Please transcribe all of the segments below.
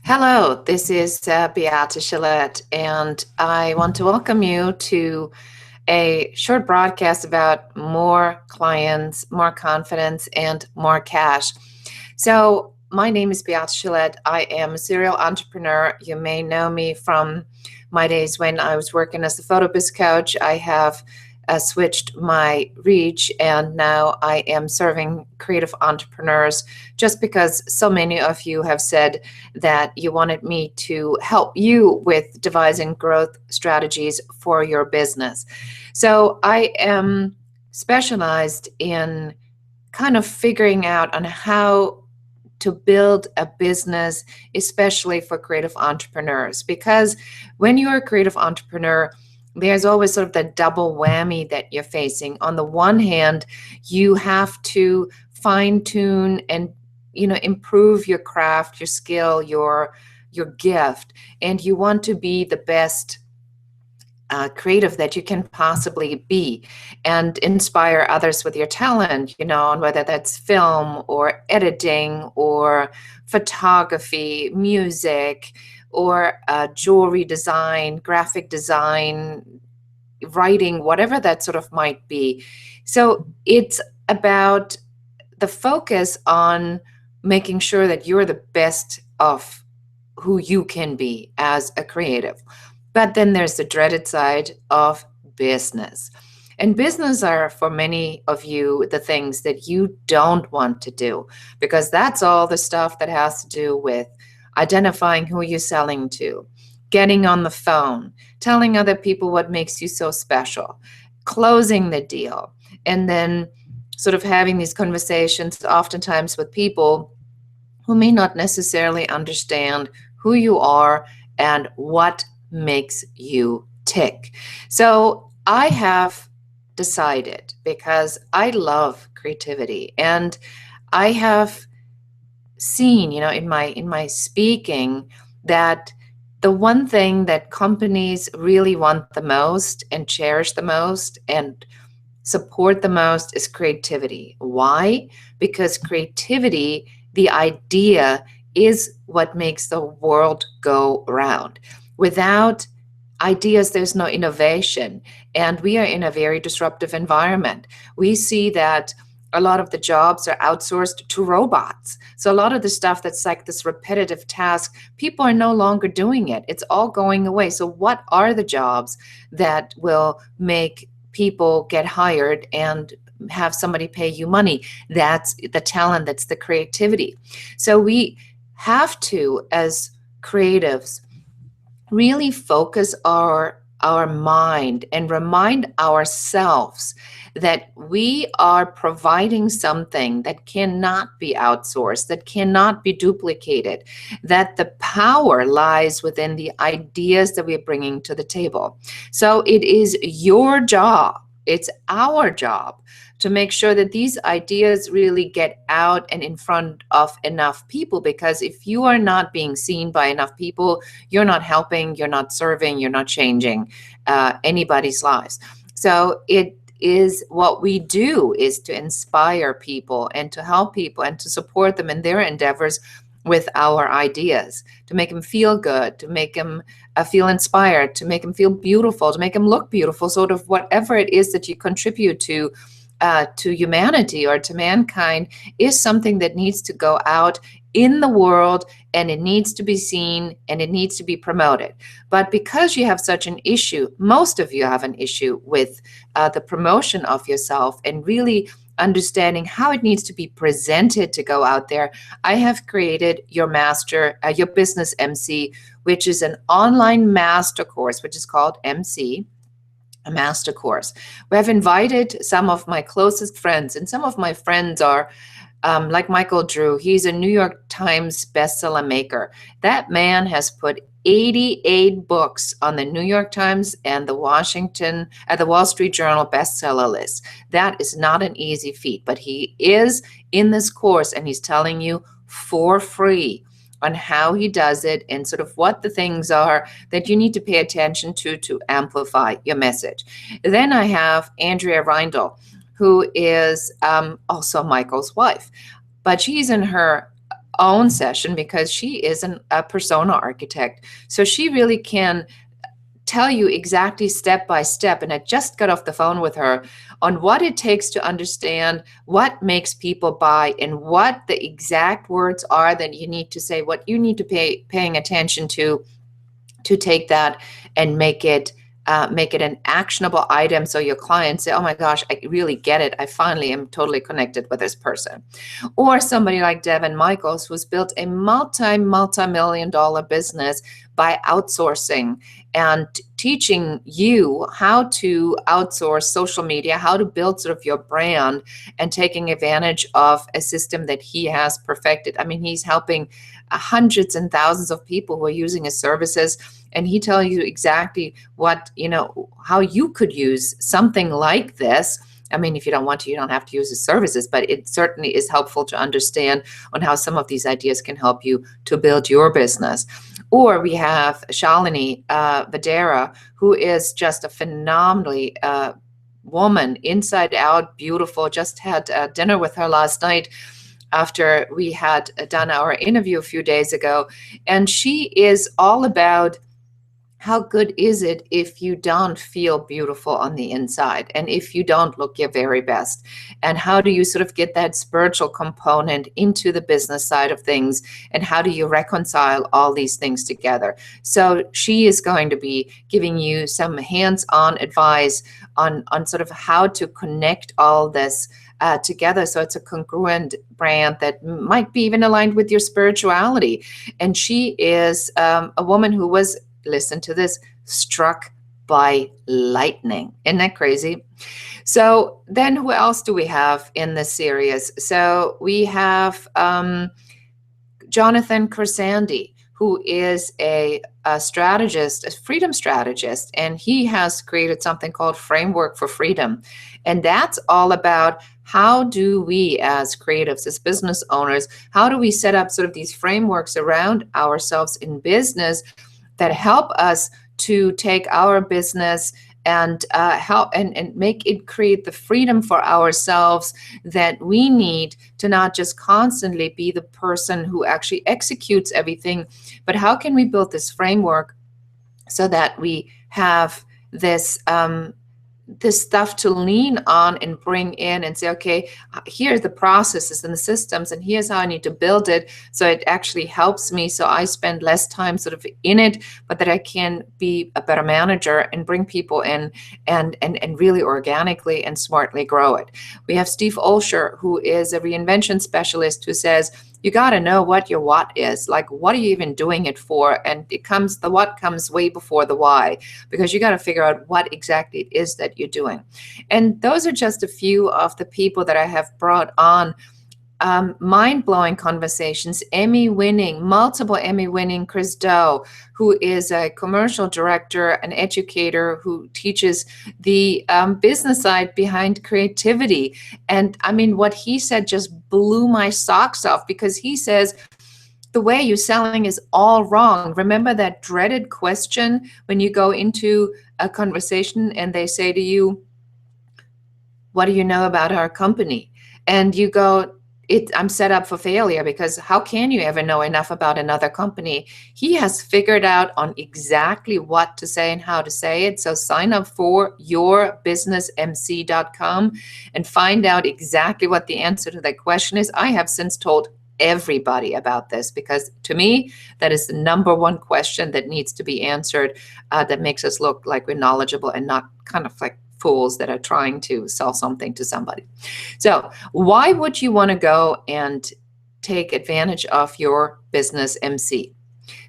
Hello, this is Beata Gillette, and I want to welcome you to a short broadcast about more clients, more confidence, and more cash. So, my name is Beata Gillette. I am a serial entrepreneur. You may know me from my days when I was working as a photo biz coach. I have switched my reach, and now I am serving creative entrepreneurs just because so many of you have said that you wanted me to help you with devising growth strategies for your business. So I am specialized in kind of figuring out on how to build a business, especially for creative entrepreneurs. Because when you're a creative entrepreneur, there's always sort of the double whammy that you're facing. On the one hand, you have to fine tune and improve your craft, your skill, your gift, and you want to be the best creative that you can possibly be and inspire others with your talent, and whether that's film or editing or photography, music, or jewelry design, graphic design, writing, whatever that sort of might be. So it's about the focus on making sure that you're the best of who you can be as a creative. But then there's the dreaded side of business. And business are, for many of you, the things that you don't want to do, because that's all the stuff that has to do with identifying who you're selling to, getting on the phone, telling other people what makes you so special, closing the deal, and then sort of having these conversations oftentimes with people who may not necessarily understand who you are and what makes you tick. So I have decided, because I love creativity, and I have seen, in my speaking, that the one thing that companies really want the most and cherish the most and support the most is creativity. Why? Because creativity, the idea, is what makes the world go round. Without ideas, there's no innovation. And we are in a very disruptive environment. We see that a lot of the jobs are outsourced to robots. So a lot of the stuff that's like this repetitive task, people are no longer doing it. It's all going away. So what are the jobs that will make people get hired and have somebody pay you money? That's the talent, that's the creativity. So we have to, as creatives, really focus our mind and remind ourselves that we are providing something that cannot be outsourced, that cannot be duplicated, that the power lies within the ideas that we're bringing to the table. So it is your job, it's our job, to make sure that these ideas really get out and in front of enough people. Because if you are not being seen by enough people, you're not helping, you're not serving, you're not changing anybody's lives. So it is what we do is to inspire people and to help people and to support them in their endeavors with our ideas, to make them feel good, to make them feel inspired, to make them feel beautiful, to make them look beautiful, sort of whatever it is that you contribute to humanity or to mankind is something that needs to go out in the world, and it needs to be seen and it needs to be promoted. But because you have such an issue, most of you have an issue with the promotion of yourself and really understanding how it needs to be presented to go out there, I have created your your business MC, which is an online master course, which is called MC, a master course. We have invited some of my closest friends, and some of my friends are like Michael Drew. He's a New York Times bestseller maker. That man has put 88 books on the New York Times and the Wall Street Journal bestseller list. That is not an easy feat, but he is in this course, and he's telling you for free on how he does it and sort of what the things are that you need to pay attention to amplify your message. Then I have Andrea Reindl, who is also Michael's wife, but she's in her own session because she is a persona architect. So she really can tell you exactly step by step. And I just got off the phone with her on what it takes to understand what makes people buy and what the exact words are that you need to say, what you need to paying attention to take that and make it an actionable item so your clients say, oh my gosh, I really get it. I finally am totally connected with this person. Or somebody like Devin Michaels, who's built a multi-million dollar business by outsourcing and teaching you how to outsource social media, how to build sort of your brand, and taking advantage of a system that he has perfected. I mean, he's helping hundreds and thousands of people who are using his services, and he tells you exactly what, how you could use something like this. I mean, if you don't want to, you don't have to use his services, but it certainly is helpful to understand on how some of these ideas can help you to build your business. Or we have Shalini Vadera, who is just a phenomenally woman, inside out, beautiful. Just had dinner with her last night after we had done our interview a few days ago. And she is all about how good is it if you don't feel beautiful on the inside and if you don't look your very best? And how do you sort of get that spiritual component into the business side of things? And how do you reconcile all these things together? So she is going to be giving you some hands-on advice on sort of how to connect all this together so it's a congruent brand that might be even aligned with your spirituality. And she is a woman who was, listen to this, struck by lightning. Isn't that crazy? So then who else do we have in this series? So we have Jonathan Corsandi, who is a strategist, a freedom strategist, and he has created something called Framework for Freedom. And that's all about how do we as creatives, as business owners, how do we set up sort of these frameworks around ourselves in business that help us to take our business and help and make it create the freedom for ourselves that we need to not just constantly be the person who actually executes everything, but how can we build this framework so that we have this this stuff to lean on and bring in and say, okay, here's the processes and the systems, and here's how I need to build it so it actually helps me, so I spend less time sort of in it, but that I can be a better manager and bring people in and really organically and smartly grow it. We have Steve Olsher, who is a reinvention specialist, who says, you got to know what your what is. Like, what are you even doing it for? And the what comes way before the why, because you got to figure out what exactly it is that you're doing. And those are just a few of the people that I have brought on. Mind-blowing conversations, multiple Emmy-winning Chris Do, who is a commercial director, an educator who teaches the business side behind creativity. And I mean, what he said just blew my socks off, because he says, the way you're selling is all wrong. Remember that dreaded question when you go into a conversation and they say to you, what do you know about our company? And you go, I'm set up for failure, because how can you ever know enough about another company? He has figured out on exactly what to say and how to say it. So sign up for yourbusinessmc.com and find out exactly what the answer to that question is. I have since told everybody about this, because to me, that is the number one question that needs to be answered, that makes us look like we're knowledgeable and not kind of like fools that are trying to sell something to somebody. So why would you want to go and take advantage of Your Business MC?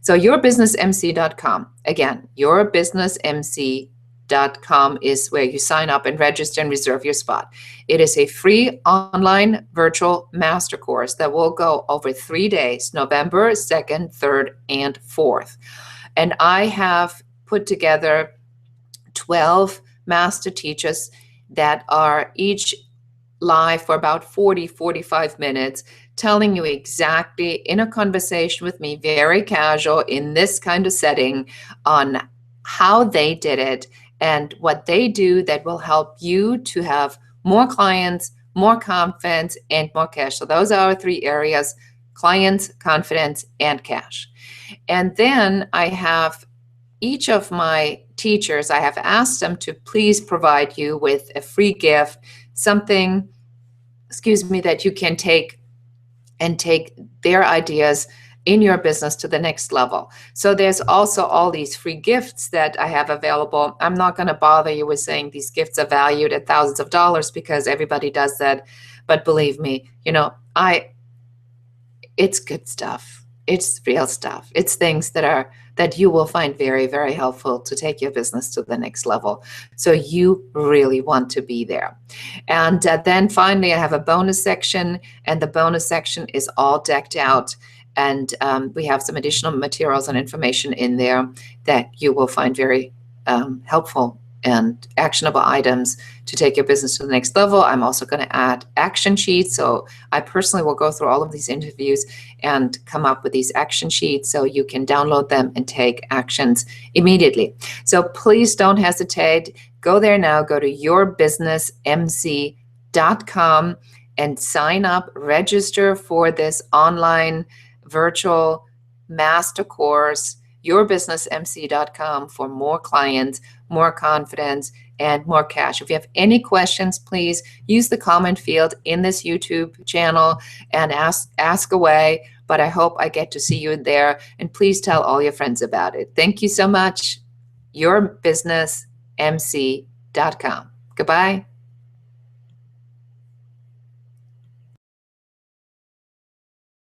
So yourbusinessmc.com, again, yourbusinessmc.com is where you sign up and register and reserve your spot. It is a free online virtual master course that will go over 3 days, November 2nd, 3rd, and 4th. And I have put together 12 master teachers that are each live for about 45 minutes, telling you exactly in a conversation with me, very casual in this kind of setting, on how they did it and what they do that will help you to have more clients, more confidence, and more cash. So those are our 3 areas. clients, confidence, and cash. And then I have each of my teachers, I have asked them to please provide you with a free gift, something, that you can take and take their ideas in your business to the next level. So there's also all these free gifts that I have available. I'm not going to bother you with saying these gifts are valued at thousands of dollars because everybody does that. But believe me, it's good stuff. It's real stuff. It's things that you will find very, very helpful to take your business to the next level. So you really want to be there. And then finally, I have a bonus section, and the bonus section is all decked out. And we have some additional materials and information in there that you will find very helpful and actionable items to take your business to the next level. I'm also going to add action sheets. So I personally will go through all of these interviews and come up with these action sheets so you can download them and take actions immediately. So please don't hesitate. Go there now. Go to yourbusinessmc.com and sign up, register for this online virtual master course, yourbusinessmc.com, for more clients, more confidence, and more cash. If you have any questions, please use the comment field in this YouTube channel and ask away. But I hope I get to see you there, and please tell all your friends about it. Thank you so much. yourbusinessmc.com. Goodbye.